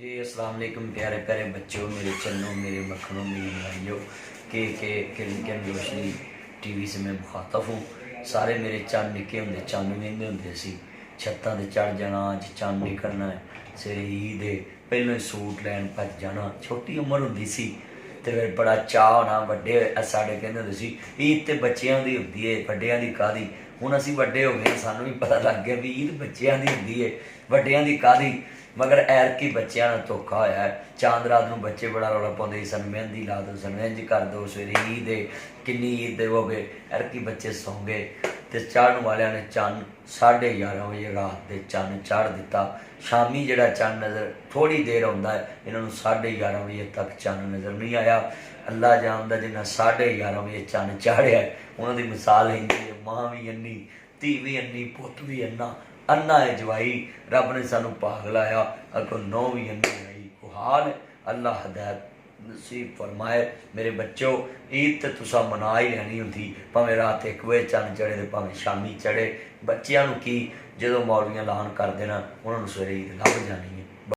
जी अस्सलाम वालेकुम प्यारे प्यारे बच्चों, मेरे चन्नों, मेरे मक्खनों, मेरी भाइयों के किरण किरण रोशनी टीवी से मैं मुखातब हूँ। सारे मेरे चंद निके होंगे चंद वेंदे होंगे सी छत्तां ते चढ़ जाना, अज चंद निकलना है, सवेरे ईद है, पहलों ही सूट लैन भज जाना। छोटी उम्र होंदी सी ते फिर बड़ा चाऽ होना। वड्डे साडे कहंदे होंदे सी ईद ते बच्चियां दी हुंदी है, वड्डियां दी काहदी। हुण असीं वड्डे हो गए, सानूं भी पता लग गया भी ईद बच्चियां दी हुंदी है, वड्डियां दी काहदी। मगर ऐरकी बच्चों ने धोखा होया है। चांद रात को बच्चे बड़ा रौला पाते सन मेहंदी ला दो, सन इंज कर दो, सवेरे ईद है, किन्नी ईद हो गए, ऐरकी बच्चे सौ गए। तो चढ़न वाले ने चंद 11:30 बजे रात के चंद चढ़ दिता। शामी जड़ा चंद नज़र थोड़ी देर आता है, इन्हों 11:30 बजे तक चंद नज़र नहीं आया। अल्लाह जानदा जिन्हें 11:30 बजे चंद चाढ़िया उन्होंने मिसाल इंजी है, माँ भी अन्नी, धी भी अन्नी, पुत भी अन्ना, अन्ना है जवाई। रब ने सानू पाग लाया, अगो नौ भी अन्नी आई। को हाल है, अल्लाह हदायत नसीब फरमाए। मेरे बच्चों, ईद तो तुसा मना ही लैनी होंदी, भावें रात 1 बजे चंद चढ़े तो भावें शामी चढ़े। बच्चों की जो मौलवियां ऐलान कर देना, उन्होंने सवेरे ईद लभ जानी है।